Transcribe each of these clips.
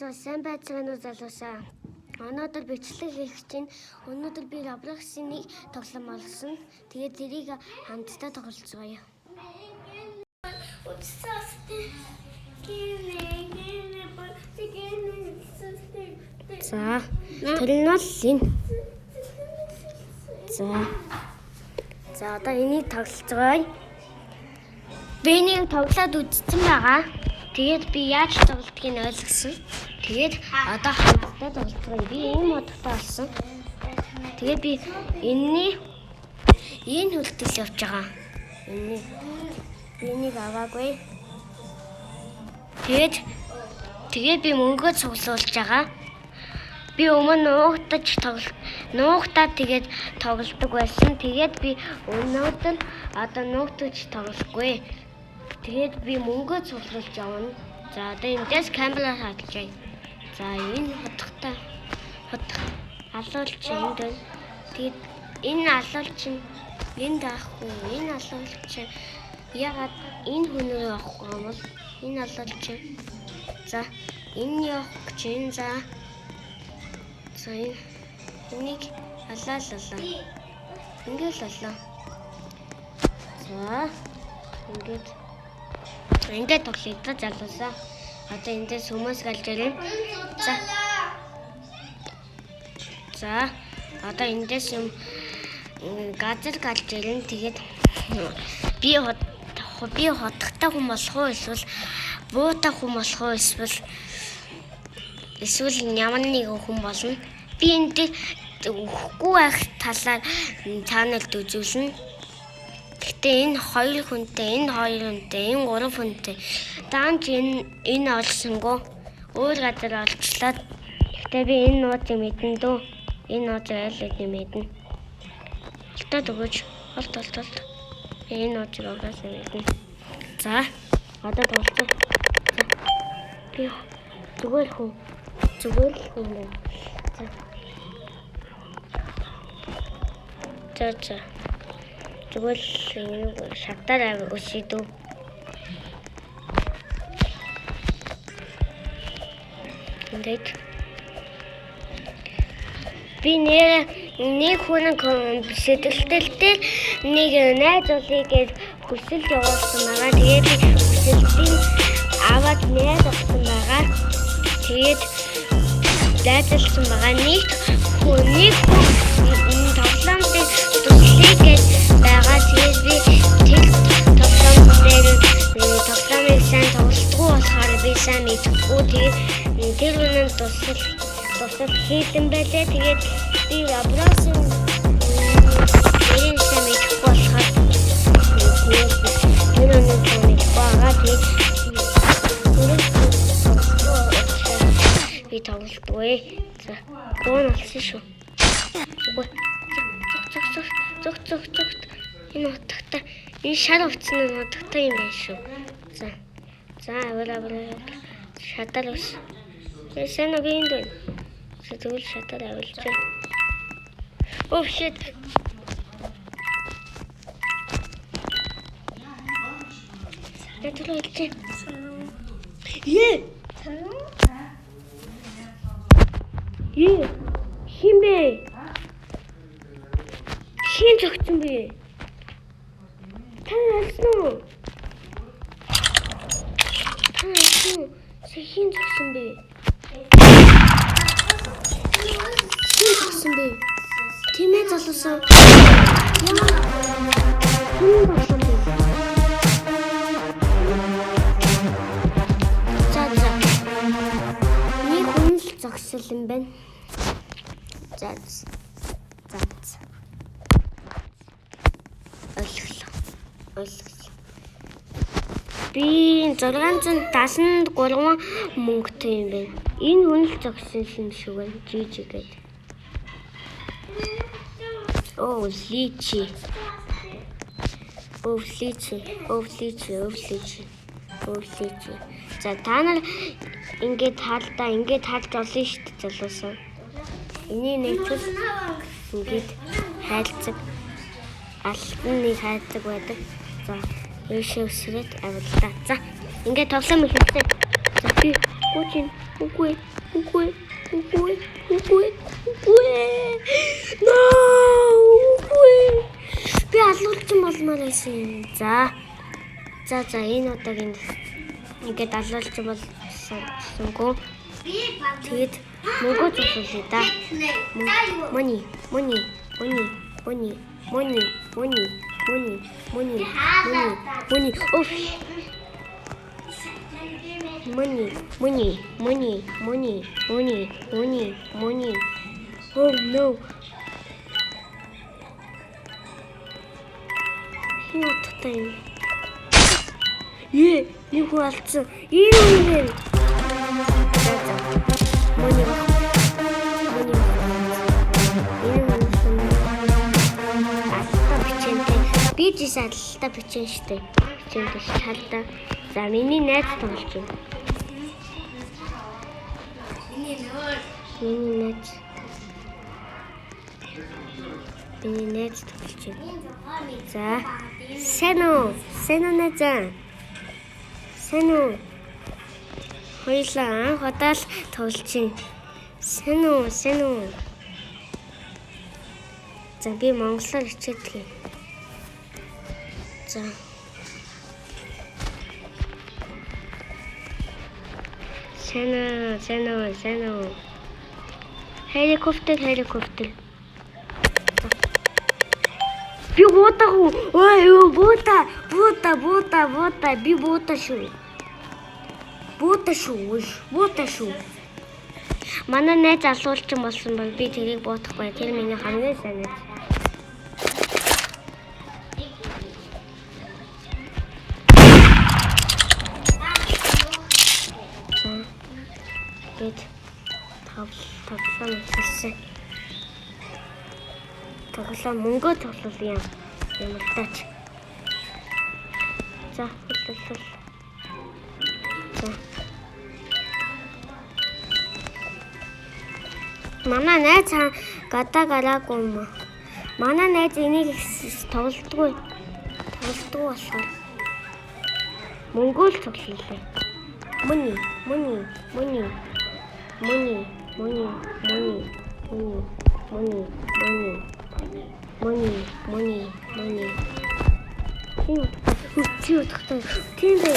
За сайн байцгаана уу залуусаа. Өнөөдөр бичлэг хийх чинь өнөөдөр би Roblox-ийн нэг тоглоом олсон. Тэгээд тэрийг хамтдаа тоглоцгоё. За, тэр нь бол энэ. За одоо энийг тоглоцгоё. Би энийг тоглоод үзсэн байгаа. Тэгээд би яаж тоглодгийг ойлгосон. Тэгээд одоо хамтдаа тоглоцгоё. Би энэ модтой болсон. Тэгээд би энэ хөлтөл явж байгаа. Энийг аваагүй. Тэгээд би мөнгөө цуглуулж байгаа. Би өмнө нуугтаад тэгээд тоглодог байсан. Тэгээд би өнөөдөр одоо нуугтаж тоглохгүй. Тэгээд би мөнгөө цуглуулж явна. За одоо эндээс камера хатчихъя. За энэ алуулч энд байна. Тэгээд энэ алуулч энд авахгүй. Энэ алуулч ягаад энэ хүнээ авахгүй юм бол энэ алуулч. За энэ явах гэж энэ за энийг алаалаа. Ингээл алаа. За ингээд тоглоё та залуусаа. Одоо эндээс хүмүүс галж ирэн. За одоо эндээс юм газар галж ирэн. Тэгээд би хоттой хүн болох уу эсвэл буутай хүн болох уу эсвэл ямар нэг хүн болно. Би энд өгөхгүй байх талаар чаналд үзүүлнэ. Гэхдээ энэ 2 хүнтэй, энэ 3 хүнтэй. Даанч энэ олсонгүй өөр газар олчлаа. Гэхдээ би энэ нууцыг мэднэ дөө. Энэ нууцыг айл мэднэ. Олтод өгөөч. Олт. Энэ нууцыг угаасаа мэднэ. За, одоо болчихсон. Би зүгээр хүн байна. За. Зүгээр шатаар өсөдөө. Ингээд би нэг хүн сэтгэлдэлтэй нэг найз уулыг хүсэлж явуулсан байгаа. Тэгээд би хүсэлтийг аваад найз авсан байгаа. Тэгээд дайдалсан байгаа. Нэг хүн тоглоомд туслахыг гэж байгаа. Тэгээд би тоглоомыг сайн тоглохгүй болохоор би сайн мэдэхгүй. Тэгээд тэр үнэн тусал хийсэн байлээ. Тэгээд би Roblox-ын сайн мэдэхгүй болохоор тэр үнэн мэдэхгүй байгаа. Би тоглохгүй. За, гоо болсон шүү. Зүг. Энэ утгатай. Энэ шар утасны утгатай юм байна шүү. За, аваа. Шатар ус. Эсэн нэг юм дээ. Тэгвэл шатар авалж. Oh shit. Тэтгэл. Химбэ. Хин зогцсон бэ? Таасан. Хин зогцсон бэ? Тэмээ залуусаа. За. Нэг хүн л зогсол юм байна. За. Би 673 мөнгөтэй юм байна. Энэ хүн л зогссон юм шиг байна. Жижигээд. Өвличи. За та нар ингээд харж олно шүү дээ залуусаа. Энийг нэгтгэл ингээд хайлцаг алтан нэг хайцаг байдаг. За, өөшөө өсрээд авлаа. За, ингээд тоглоом хийсэн. За, би Үгүй. Үгүй. No! Үгүй. Би алуулсан болмоор байсан. За энэ удаагийн ингээд алуулсан болсонгүй. Тэгэд мөнгө зогсуулъя да. Money. Money. Oh no. Хинаттай. Нэг хуалцсан. Ийм. Money. Би ч салта бичэн штэ. Бичэн гэж талда. За миний найз тоглож байна. Миний найз тоглож байна. За Сэно найзаа. Сэно. Хоёлаа ходаал тоглож байна. Сэно. За би монголоор хичээдэг. За. Сэно. Helikopter. Би боотагу. Ой, бота. Би бота шүү. Манай найз асуулчин болсон бол би тэрийг боотохгүй. Тэр миний хамгийн сайн найз. Гэт тоглоом хийсэн. Тоглоом мөнгө тоглоом юм таач. За хөл. За. Манай найз гадаа гараагүй юм. Манай найз энийг тоглолтгүй болохоор мөнгө л тоглолоо. Money. Тийм бэ.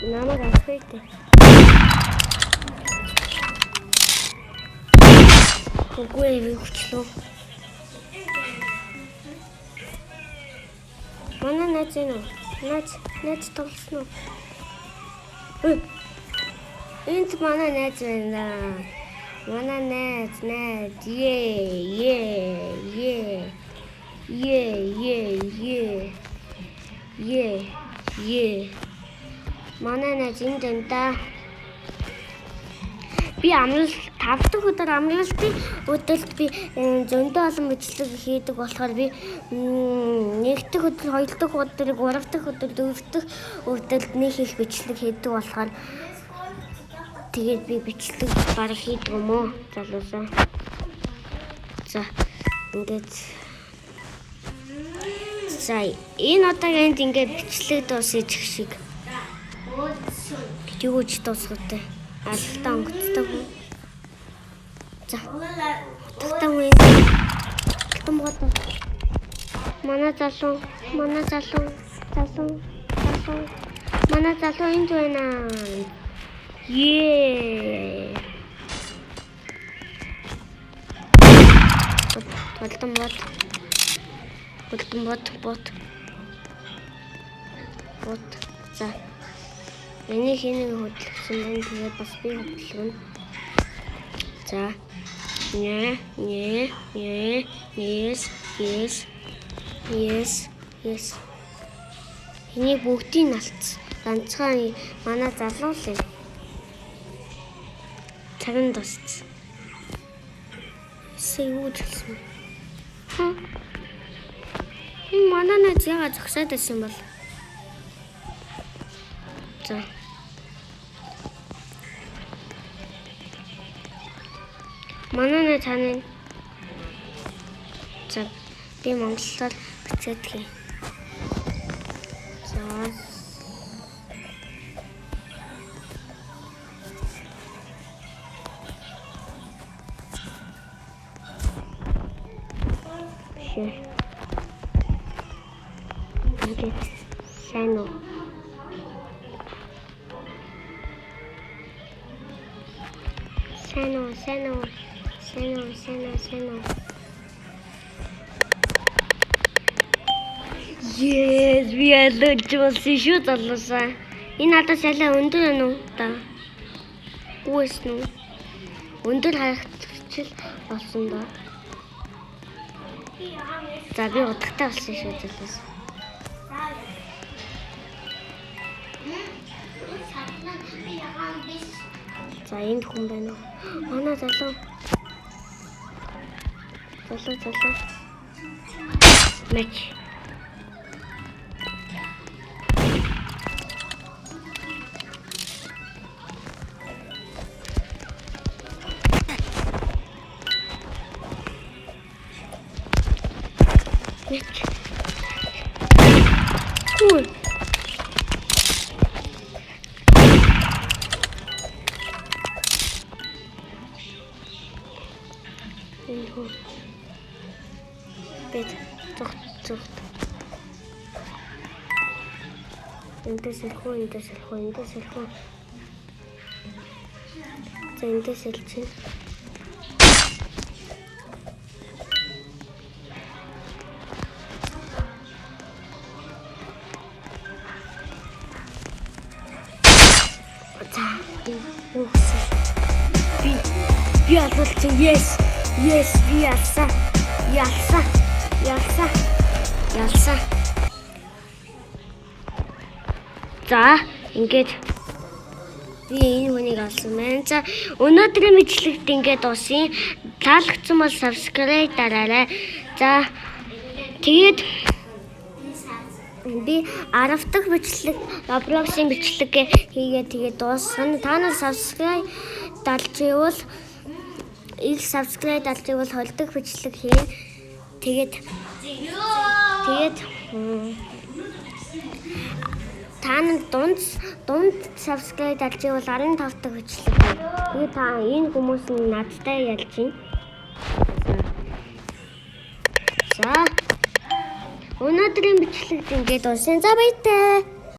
Намайг асууйте. Үгүй ээ хүчлөө. Манай найз энэ. Найз тоглосноо. Энд манай найз байна. Манай найз. Манай найз энд энэ. Би 5 дахь өдөр амралтын өдөрт би зөндөө олон бичлэг хийдэг болохоор би 1 дахь өдөр, 2 дахь өдөр, 3 дахь өдөр, 4 дахь өдөрт нэг их бичлэг хийдэг болохоор тэгээд би бичлэг бараг хийдэг юм уу залуусаа. За ингээд энэ удаагийн ингээд бичлэг дуусах шиг юу ч дуусгатай. Алтай онгоцтой. За. Утгатай үе. Манай залуу энд байна. Вот. За. Энийг хэнийг хөдөлгсөн байна. Тэгээд бас би хөдөлгөн. За. Yes. Энийг бүгдийг алдсан. Ганцхан манай залуу л юм. Цагаан туссан. Юу хэлсэн? Манай найз яагаад зогсоод байсан юм бол? За. Манай найз таны. За, би монголоор бичээдгий. За. Ингээд сайн уу? Сайн уу? Yes, би алж болсон шүү залуусаа. Энэ надад салаа өндөр байна уу та? Үгүй ээ. Өндөр харагдчихл болсон доо. За би удахтай болсон шүү залуусаа. За энд хүн байна уу? Манай залуу. Мэч. Cool. Бет зүгт. Эндээс элхүү. За эндээс элчин. Би алуулсан. Yes, би ялсан. За, ингээд би энэ хүнийг олсон байна. За, өнөөдрийн мэдлэгт ингээд дуусна. Таалагдсан бол subscribe дараарай. За, тэгээд би 10 дахь бичлэг, Roblox-ийн бичлэг хийгээд тэгээд дуусгана. Та нар subscribe дарж ивэл 2 дахь бичлэг хийн. Тэгээд та нар дунд subscribe дарж ивэл 15 дахь бичлэг хийн. Тэгээд та энэ хүмүүс нь надтай ялж байна. За өнөөдрийн бичлэгт ингээд дуусна. За баяртай.